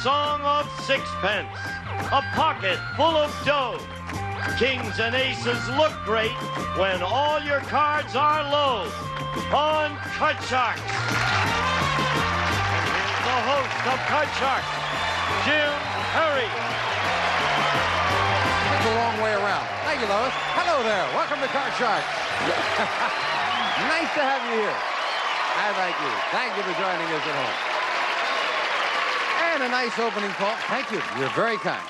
song of sixpence, a pocket full of dough. Kings and aces look great when all your cards are low on Card Sharks. And here's the host of Card Sharks, Jim Perry. It's a long way around. Thank you, Lois. Hello there. Welcome to Card Sharks. Nice to have you here. I thank you. Thank you for joining us at home. And a nice opening poem. Thank you. You're very kind.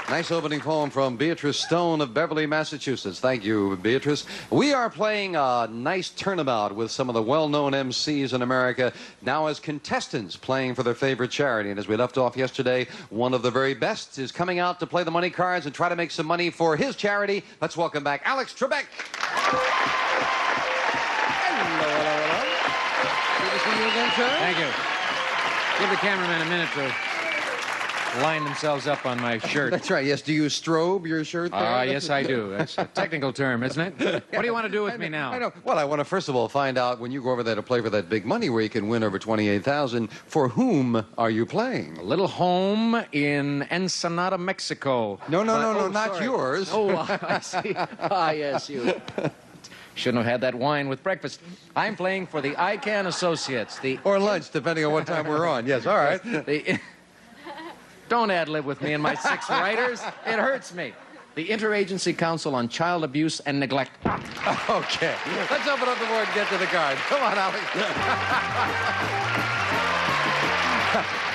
Nice opening poem from Beatrice Stone of Beverly, Massachusetts. Thank you, Beatrice. We are playing a nice turnabout with some of the well-known MCs in America, now as contestants playing for their favorite charity. And as we left off yesterday, one of the very best is coming out to play the money cards and try to make some money for his charity. Let's welcome back Alex Trebek. Hello. Good to see you again, sir. Thank you. Give the cameraman a minute to line themselves up on my shirt. That's right. Yes. Do you strobe your shirt there? Yes, I do. That's a technical term, isn't it? What do you want to do with me now? I know. Well, I want to first of all find out when you go over there to play for that big money where you can win over $28,000. For whom are you playing? A little home in Ensenada, Mexico. No, not sorry. Yours. Oh, I see. Yes, you. Shouldn't have had that wine with breakfast. I'm playing for the ICANN Associates. Or lunch, depending on what time we're on. Yes, all right. Don't ad-lib with me and my 6 writers. It hurts me. The Interagency Council on Child Abuse and Neglect. Okay. Let's open up the board and get to the card. Come on, Alex.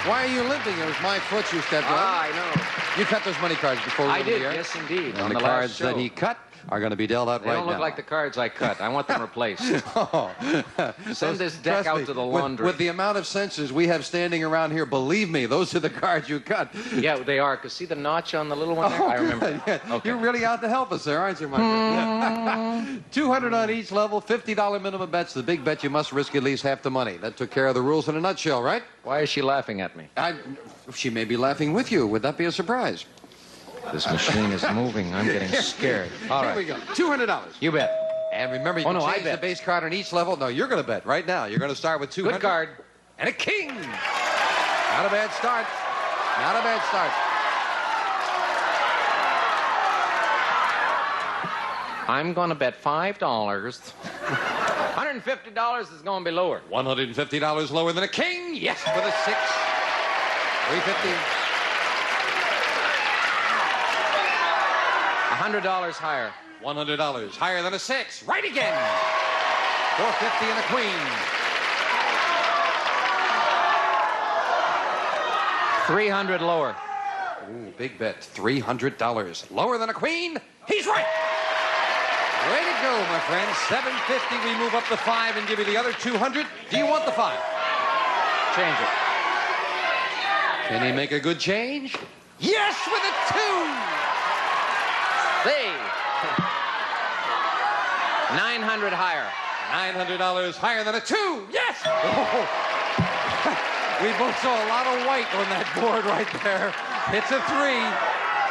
Why are you limping? It was my foot you stepped on. I know. You cut those money cards before we I went did, in the air? yes, indeed. And the cards that he cut are going to be dealt out They right now. don't look like the cards I cut. I want them replaced. Oh. Send this deck Trust out me, to the laundry. With the amount of censors we have standing around here, believe me, those are the cards you cut. Yeah, they are. Because see the notch on the little one there? I remember. Yeah. Okay. You're really out to help us there, aren't you, my friend? 200 on each level, $50 minimum bets. The big bet you must risk at least half the money. That took care of the rules in a nutshell, right? Why is she laughing at me? She may be laughing with you. Would that be a surprise? This machine is moving. I'm getting scared. All right. Here we go. $200. You bet. And remember, you can I change the bet. base card on each level. No, you're going to bet right now. You're going to start with 200. Good card. And a king. Not a bad start. Not a bad start. I'm going to bet $5. $150 is going to be lower. $150 lower than a king. Yes, with a 6. 350. $100 higher. $100 higher than a 6. Right again. 450 and a queen. $300 lower. Ooh, big bet. $300 lower than a queen. He's right. Way to go, my friend. 750. We move up to 5 and give you the other 200. Do you want the 5? Change it. Can he make a good change? Yes, with a 2. Hey. $900 higher. $900 higher than a 2. Yes. Oh. We both saw a lot of white on that board right there. It's a 3.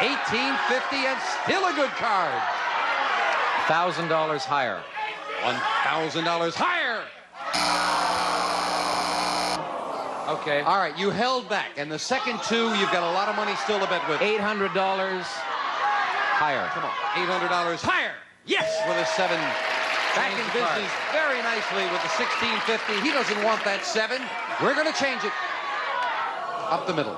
$1,850 and still a good card. $1,000 higher. $1,000 higher. Okay. All right, you held back. And the second 2, you've got a lot of money still to bet with. $800 higher. Come on. $800 higher. Yes, with a 7. Back in business very nicely with the $1,650. He doesn't want that 7. We're going to change it. Up the middle.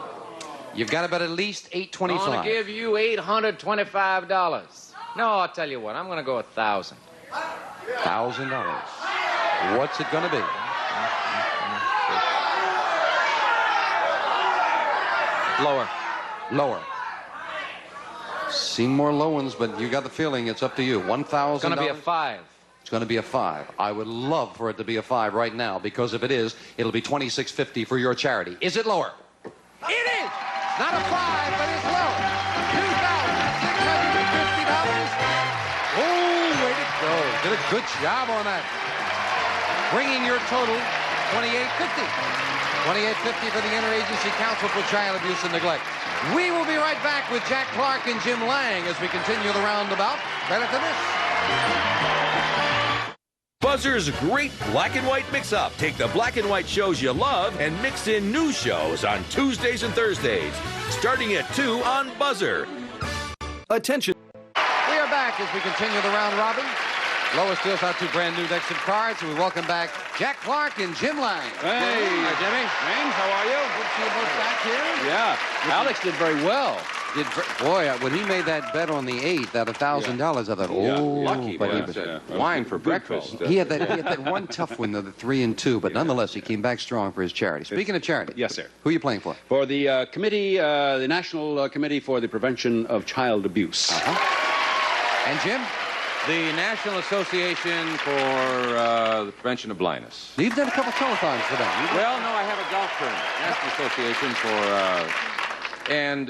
You've got to bet at least $825. I'm going to give you $825. No, I'll tell you what. I'm going to go $1,000. $1,000. What's it going to be? Lower. Lower. Seen more low ones, but you got the feeling it's up to you. $1,000. It's going to be a 5. It's going to be a 5. I would love for it to be a 5 right now, because if it is, it'll be $2,650 for your charity. Is it lower? It is! Not a 5, but it's lower. $2,650. Oh, way to go. Did a good job on that. Bringing your total $2,850. $2,850 for the Interagency Council for Child Abuse and Neglect. We will be right back with Jack Clark and Jim Lang as we continue the roundabout. Right after this. Buzzer's great black and white mix-up. Take the black and white shows you love and mix in new shows on Tuesdays and Thursdays, starting at 2 on Buzzer. Attention. We are back as we continue the round robin. Lois deals out 2 brand new decks of cards. We welcome back Jack Clark and Jim Lang. Hey, Jimmy. James, how are you? Good to see you both back here. Yeah, Alex did very well. Boy, when he made that bet on the 8, that $1,000, I thought, Lucky, but boy. he was, Wine for breakfast. he had that one tough one, though, the 3 and 2, but nonetheless, he came back strong for his charity. Speaking of charity, Yes, sir. who are you playing for? For the committee, the National Committee for the Prevention of Child Abuse. And Jim? The National Association for the Prevention of Blindness. You've done a couple telethons for them. Well, no, I have a golf tournament. National Association for... and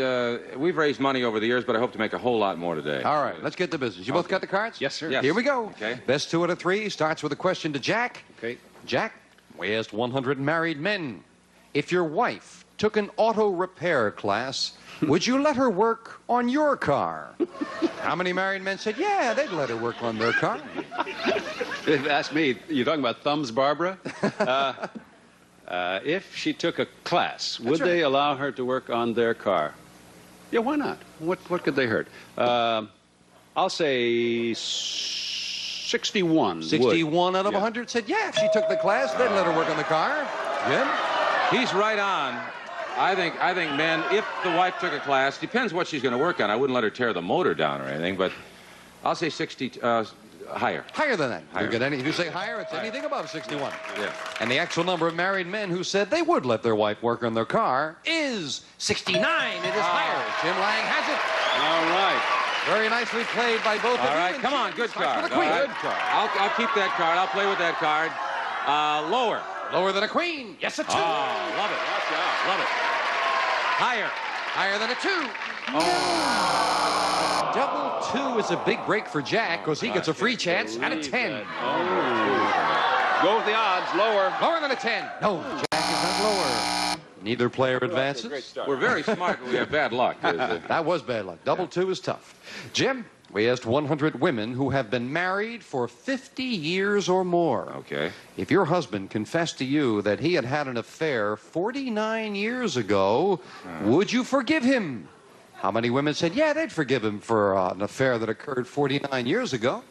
we've raised money over the years, but I hope to make a whole lot more today. All right, let's get to business. You both got the cards? Yes, sir. Yes. Here we go. Okay. Best 2 out of 3 starts with a question to Jack. Okay. Jack, we asked 100 married men, if your wife took an auto repair class, would you let her work on your car? How many married men said, yeah, they'd let her work on their car? Ask me, you're talking about Thumbs Barbara? If she took a class, would they allow her to work on their car? Yeah, why not? What could they hurt? I'll say 61. 61 out of Yeah. 100 said, yeah, if she took the class, they'd let her work on the car. Jim? He's right on. I think, men, if the wife took a class, depends what she's going to work on. I wouldn't let her tear the motor down or anything, but I'll say 60, higher. Higher than that. Higher. If you say higher, it's anything above 61. Yeah. And the actual number of married men who said they would let their wife work on their car is 69. It is higher. Jim Lang has it. All right. Very nicely played by both of you. All right, And come on, Jim good starts card. with a queen. All right. Good card. I'll keep that card. I'll play with that card. Lower. Lower than a queen. Yes, a 2. Oh, love it. Love it. Higher. Higher than a 2. Double 2 is a big break for Jack because he gets a free chance at a 10. Go with the odds, lower. Lower than a 10. No, Jack is not lower. Neither player advances. We're very smart, but we have bad luck. That was bad luck. Double 2 is tough. Jim, we asked 100 women who have been married for 50 years or more. Okay. If your husband confessed to you that he had had an affair 49 years ago, would you forgive him? How many women said, yeah, they'd forgive him for an affair that occurred 49 years ago?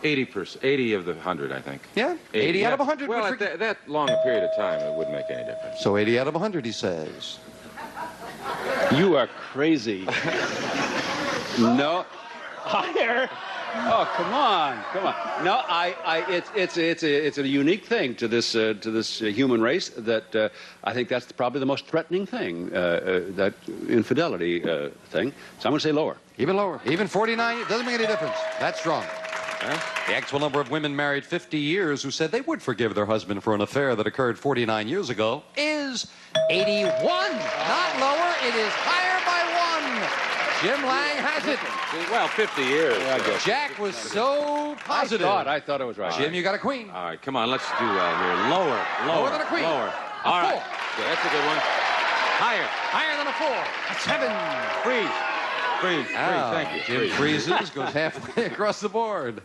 80%, 80 of the 100, I think. Yeah, 80 out of 100 Well, would at forgive. that long a period of time, it wouldn't make any difference. So 80 out of 100, he says. You are crazy. No. Higher. Oh, come on. No, it's a unique thing to this human race that I think that's probably the most threatening thing, that infidelity thing. So I'm going to say lower. Even lower. Even 49, it doesn't make any difference. That's strong. The actual number of women married 50 years who said they would forgive their husband for an affair that occurred 49 years ago is 81. Not lower. It is higher by 1. Jim Lang has it. Well, 50 years. I guess. Jack was so positive. I thought it was right. Jim, you got a queen. All right, come on, let's do here. Lower. Lower than a queen. Lower. A All right. 4. Okay, that's a good one. Higher. Higher than a 4. A 7. Freeze. Thank you. Jim freezes, goes halfway across the board.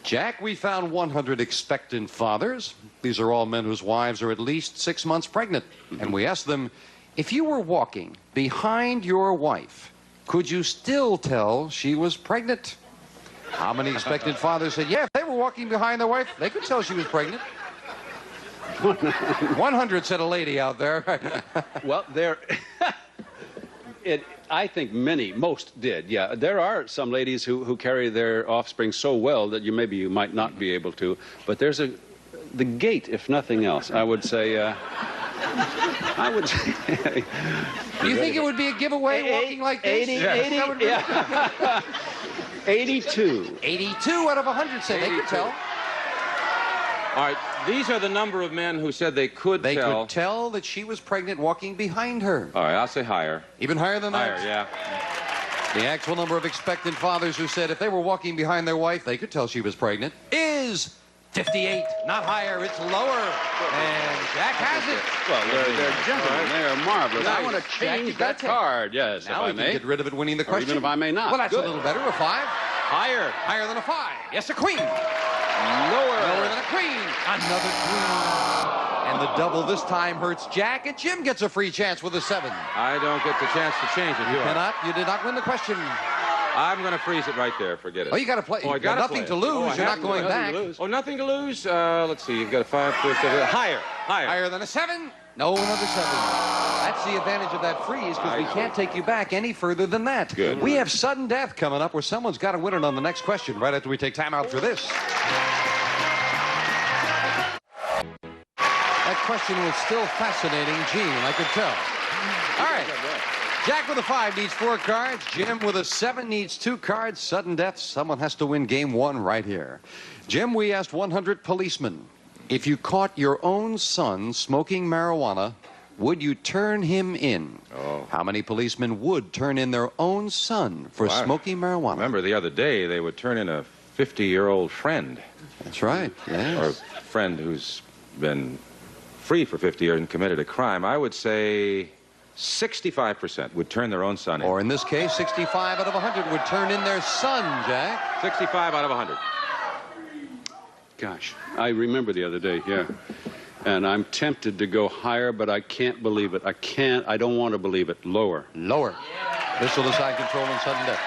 Jack, we found 100 expectant fathers. These are all men whose wives are at least 6 months pregnant. And we asked them, if you were walking behind your wife, could you still tell she was pregnant? How many expectant fathers said, yeah, if they were walking behind their wife, they could tell she was pregnant? 100 said a lady out there. Well, I think most did, yeah. There are some ladies who carry their offspring so well that you might not be able to. But there's the gait, if nothing else. I would say. Do you think it would be a giveaway walking like this? 82. 82 out of 100 said they could tell. All right, these are the number of men who said they could They tell. could tell that she was pregnant walking behind her. All right, I'll say higher. Even higher than that? Higher, yeah. The actual number of expectant fathers who said if they were walking behind their wife, they could tell she was pregnant is 58. Not higher, it's lower. And Jack has it. Well, they're gentlemen. They are marvelous. I want to Jack, change you've got that card, yes, Now if we I can may. get rid of it winning the Or question. even if I may not. Well, that's Good. a little better. A 5. Higher. Higher than a 5. Yes, a queen. Lower than a queen. Another queen. And the double this time hurts Jack, and Jim gets a free chance with a 7. I don't get the chance to change it, do I? Cannot. You did not win the question. I'm going to freeze it right there. Forget it. Oh, you got to play. Oh, I You've got gotta nothing play to it. lose. Oh, I You're not have going back. Oh, nothing to lose? Let's see. You've got a 5, 4, 7. Higher. Higher than a 7? No, another 7. That's the advantage of that freeze, because we can't take you back any further than that. Good. We have sudden death coming up, where someone's got to win it on the next question right after we take time out for this. That question was still fascinating Gene, I could tell. All right. Jack with a 5 needs 4 cards. Jim with a 7 needs 2 cards. Sudden death. Someone has to win game 1 right here. Jim, we asked 100 policemen, if you caught your own son smoking marijuana, would you turn him in? Oh. How many policemen would turn in their own son for smoking marijuana? Remember the other day they would turn in a 50-year-old friend. That's right. Yes. Or a friend who's been free for 50 years and committed a crime. I would say 65% would turn their own son in. Or in this case, 65 out of 100 would turn in their son, Jack. 65 out of 100. Gosh, I remember the other day, yeah. And I'm tempted to go higher, but I can't believe it. I don't want to believe it. Lower. Lower. This will decide control and sudden death.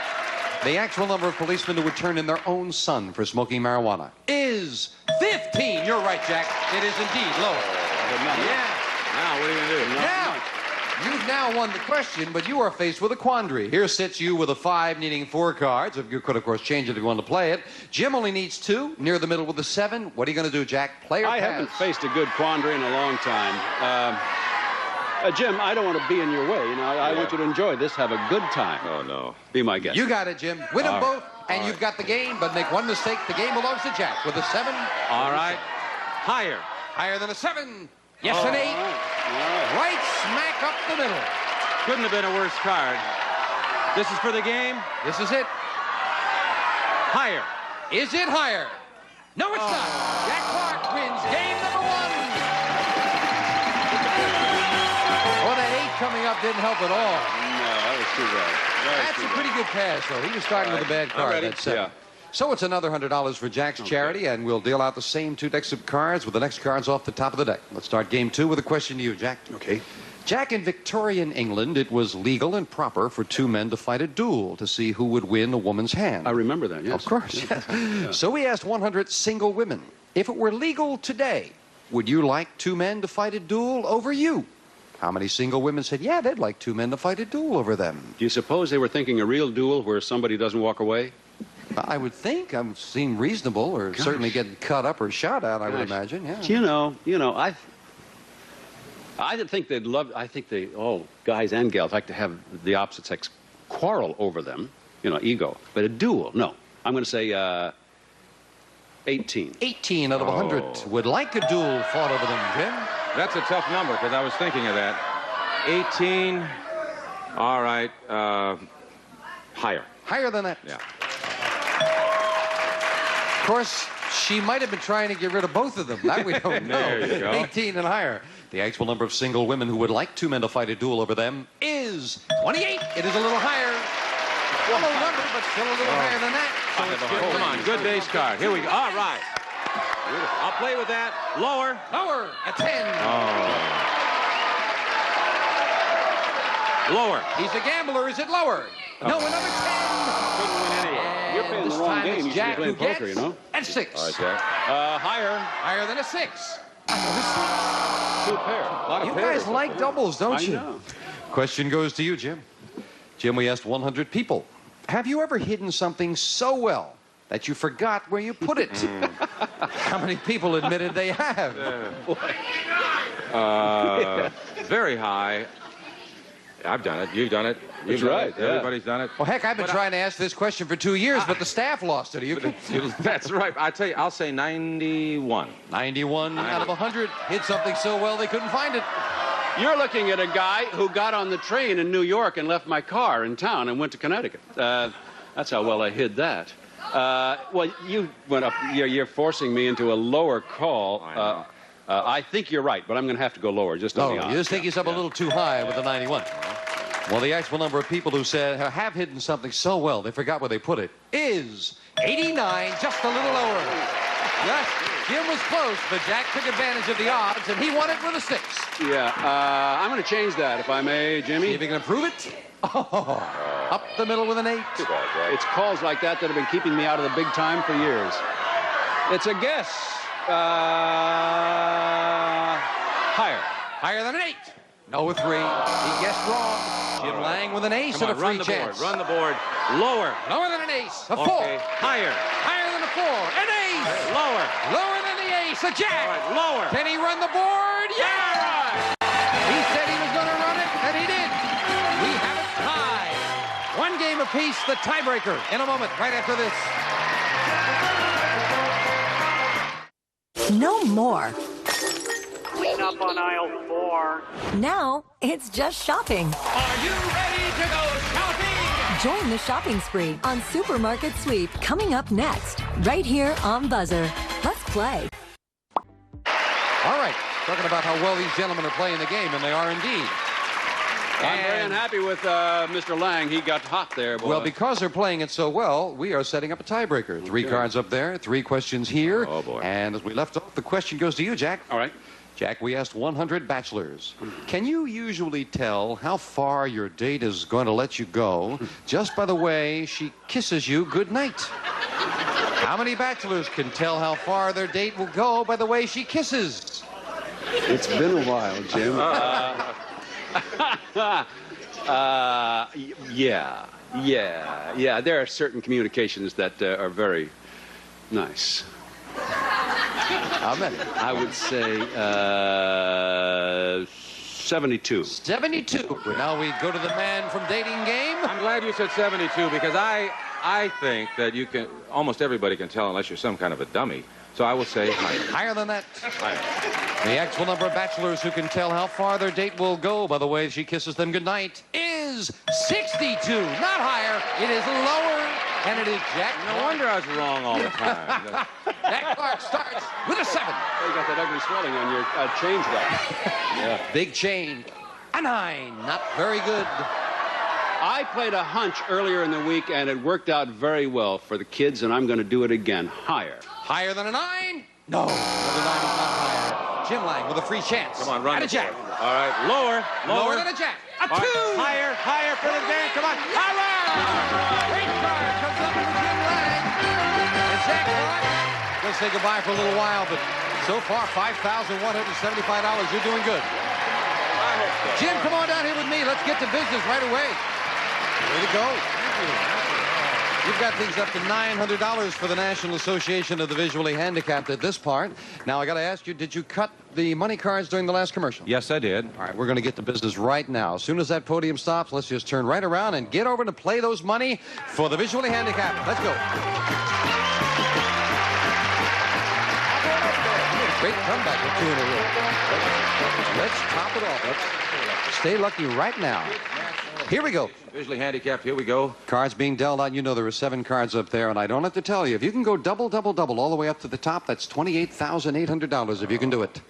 The actual number of policemen who would turn in their own son for smoking marijuana is 15. You're right, Jack. It is indeed lower. Yeah. Now, what are you going to do? Now, you've now won the question, but you are faced with a quandary. Here sits you with a 5 needing 4 cards. You could, of course, change it if you want to play it. Jim only needs 2, near the middle with a 7. What are you going to do, Jack? Play or pass? I haven't faced a good quandary in a long time. Jim, I don't want to be in your way. You know, I want you to enjoy this, have a good time. Oh, no. Be my guest. You got it, Jim. Win them both, and you've got the game, but make one mistake. The game belongs to Jack with a 7. All right. Higher. Higher than a 7. Yes, an 8. Right smack up the middle. Couldn't have been a worse card. This is for the game. This is it. Higher. Is it higher? No, it's not. Jack Clark wins game number 1. Well, that 8 coming up didn't help at all. No, that was too bad. That's a pretty good pass, though. He was starting with a bad card. ready. That 7. Yeah. So it's another $100 for Jack's charity, and we'll deal out the same 2 decks of cards with the next cards off the top of the deck. Let's start game 2 with a question to you, Jack. Okay. Jack, in Victorian England, it was legal and proper for 2 men to fight a duel to see who would win a woman's hand. I remember that, yes. Of course. Yeah. So we asked 100 single women, if it were legal today, would you like 2 men to fight a duel over you? How many single women said, yeah, they'd like 2 men to fight a duel over them? Do you suppose they were thinking a real duel where somebody doesn't walk away? I would think. I would seem reasonable, or certainly get cut up or shot at, I would imagine, yeah. You know, I think they'd love, guys and gals like to have the opposite sex quarrel over them, ego. But a duel, no. I'm going to say 18. 18 out of 100 would like a duel fought over them, Jim. That's a tough number, because I was thinking of that. 18. All right. Higher. Higher than that. Yeah. Of course, she might have been trying to get rid of both of them. That we don't know. There you go. 18 and higher. The actual number of single women who would like 2 men to fight a duel over them is 28. It is a little higher. A low number, but still a little higher than that. So it's Come on, good base card. Here we go. All right. Beautiful. I'll play with that. Lower. lower, a 10. Lower. He's a gambler. Is it lower? No, another 10. Couldn't win anyway. You're playing This the wrong time game. it's You should Jack be who playing poker, gets you know? at 6. All right, Jack. Higher. Higher than a 6. Two pair. A lot of You pairs. guys like doubles, don't I you? know. Question goes to you, Jim. Jim, we asked 100 people. Have you ever hidden something so well that you forgot where you put it? How many people admitted they have? Very high. I've done it. You've done it. You've That's done right, it. yeah. Everybody's done it. Well, heck, I've been trying to ask this question for 2 years, but the staff lost it. Are you That's right. I tell you, I'll say 91. 91 out of 100 hid something so well they couldn't find it. You're looking at a guy who got on the train in New York and left my car in town and went to Connecticut. That's how well I hid that. Well, you went up. You're forcing me into a lower call. I think you're right, but I'm going to have to go lower. Just on the Oh, odds. you just think he's up a little too high with the 91. Well, the actual number of people who said have hidden something so well they forgot where they put it is 89, just a little lower. Yes, Jim was close, but Jack took advantage of the odds, and he won it with a 6. Yeah, I'm going to change that, if I may, Jimmy. See if you can improve it. Oh, up the middle with an 8. It's calls like that that have been keeping me out of the big time for years. It's a guess. Higher. Higher than an 8. No, a 3. He guessed wrong. Jim Lang with an ace Come and on, a run free the chance. board. Run the board. Lower. Lower than an ace. A 4. Okay. Higher. Higher than a 4. An ace. Lower. Lower than the ace. A jack. All right, lower. Can he run the board? Yeah! He said he was going to run it, and he did. We have it tied. 1 game apiece, the tiebreaker. In a moment, right after this. No more. Clean up on aisle 4. Now it's just shopping. Are you ready to go shopping? Join the shopping spree on Supermarket Sweep coming up next, right here on Buzzer. Let's play. All right, talking about how well these gentlemen are playing the game, and they are indeed. I'm very unhappy with Mr. Lang. He got hot there, boy. Well, because they're playing it so well, we are setting up a tiebreaker. 3 cards up there, 3 questions here. Oh, boy. And as we left off, the question goes to you, Jack. All right. Jack, we asked 100 bachelors. Can you usually tell how far your date is going to let you go just by the way she kisses you goodnight? How many bachelors can tell how far their date will go by the way she kisses? It's been a while, Jim. Yeah. There are certain communications that are very nice. How many? I would say 72. 72. Now we go to the man from Dating Game. I'm glad you said 72 because I think that you can, almost everybody can tell unless you're some kind of a dummy. So I will say higher. Higher than that. Higher. The actual number of bachelors who can tell how far their date will go by the way she kisses them goodnight is 62. Not higher. It is lower, and it is Jack. No wonder I was wrong all the time. Jack Clark starts with a 7. Oh, you got that ugly swelling on your change there. Yeah. Big change. A 9. Not very good. I played a hunch earlier in the week, and it worked out very well for the kids, and I'm going to do it again. Higher. Higher than a 9? No. Another 9 is not higher. Jim Lang with a free chance. Come on, run. And a Jack. All right, lower. Lower than a Jack. A 2. Higher for the game. Come on. Higher. Great card comes up with Jim Lang. And Jack Clark. We'll say goodbye for a little while, but so far, $5,175. You're doing good. Jim, come on down here with me. Let's get to business right away. Way to go. You've got things up to $900 for the National Association of the Visually Handicapped at this part. Now, I got to ask you, did you cut the money cards during the last commercial? Yes, I did. All right, we're going to get to business right now. As soon as that podium stops, let's just turn right around and get over to play those money for the visually handicapped. Let's go. Great comeback with 2 in a row. Let's top it off. Let's stay lucky right now. Here we go. Visually handicapped, here we go. Cards being dealt out. You know there are 7 cards up there, and I don't have to tell you. If you can go double, double, double all the way up to the top, that's $28,800 if you can do it.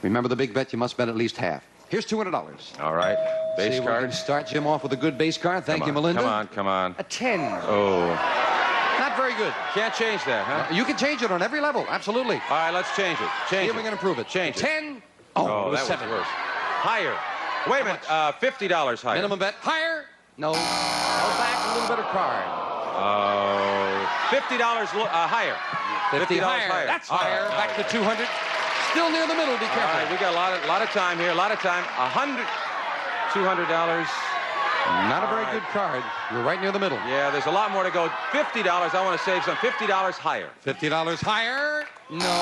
Remember the big bet, you must bet at least half. Here's $200. All right. Base We're card. going to start Jim off with a good base card. Thank you, Melinda. Come on. A 10. Oh. Not very good. Can't change that, huh? You can change it on every level. Absolutely. All right, let's change it. See if we can improve it. Change it. 10. Oh, it was that 7. was worse. Higher. Wait a minute. $50 higher. Minimum bet. Higher. No. Go back a little better card. $50 higher. 50 higher. That's higher. Back to 200. Still near the middle. Be careful. All right, we got a lot of time here. A lot of time. $200. Not a very good card. You're right near the middle. Yeah, there's a lot more to go. $50. I want to save some. $50 higher. $50 higher. No.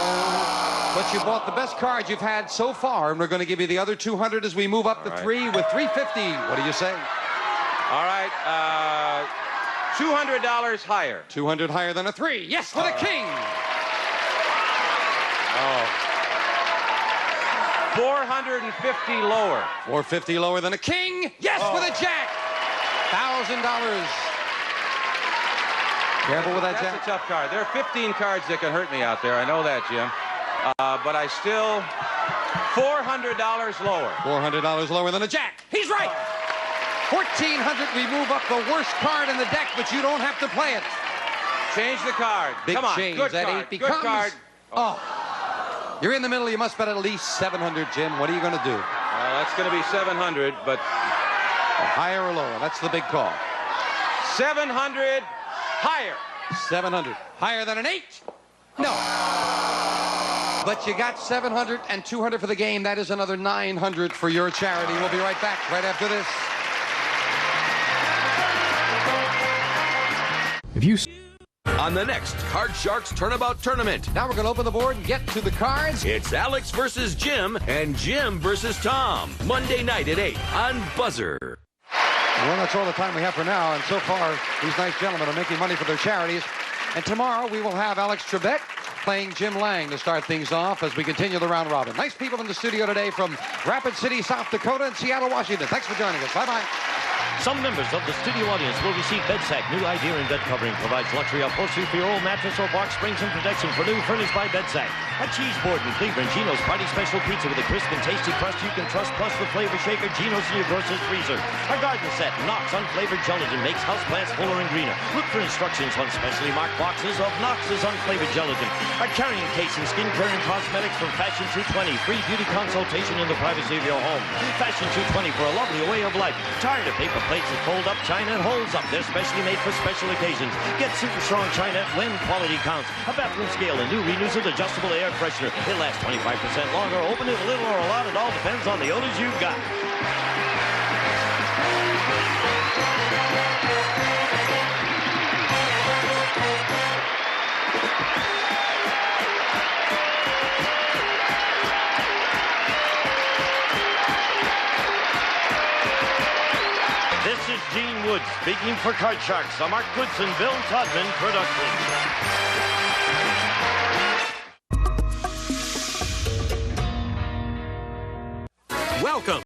But you bought the best card you've had so far, and we're going to give you the other 200 as we move up to 3 with 350. What do you say? All right. $200 higher. 200 higher than a 3. Yes, with a king. Oh. 450 lower. 450 lower than a king. Yes, with a jack. $1,000. Careful with that jack. That's a tough card. There are 15 cards that can hurt me out there. I know that, Jim. But I still... $400 lower. $400 lower than a jack. He's right. 1,400. We move up the worst card in the deck, but you don't have to play it. Change the card. Big Come on. change. Good That card. 8 becomes Good card. Oh. You're in the middle. You must bet at least 700, Jim. What are you going to do? That's going to be 700, but... Higher or lower? That's the big call. 700 higher. 700. Higher than an 8? No. But you got 700 and 200 for the game. That is another 900 for your charity. We'll be right back right after this. If you... On the next Card Sharks Turnabout Tournament, Now we're going to open the board and get to the cards. it's Alex versus Jim and Jim versus Tom. Monday night at 8 on Buzzer. Well, that's all the time we have for now. And so far, these nice gentlemen are making money for their charities. And tomorrow, we will have Alex Trebek playing Jim Lang to start things off as we continue the round robin. Nice people in the studio today from Rapid City, South Dakota, and Seattle, Washington. Thanks for joining us. Bye-bye. Some members of the studio audience will receive BedSack. New idea in bed covering provides luxury upholstery for your old mattress or box springs and protection for new, furnished by BedSack. A cheese board in Cleveland, Gino's Party Special Pizza with a crisp and tasty crust you can trust, plus the flavor shaker Gino's in your grocer's freezer. A garden set, Knox unflavored gelatin makes houseplants fuller and greener. Look for instructions on specially marked boxes of Knox's unflavored gelatin. A carrying case in skincare and cosmetics from Fashion 220. Free beauty consultation in the privacy of your home. Fashion 220 for a lovely way of life. Tired of paper plates that fold up china and holds up? They're specially made for special occasions. Get super strong china when quality counts. A bathroom scale and new Renewcil adjustable air freshener. It lasts 25% longer. Open it a little or a lot. It all depends on the odors you've got. This is Gene Woods speaking for Card Sharks, a Mark Goodson, Bill Todman production. Welcome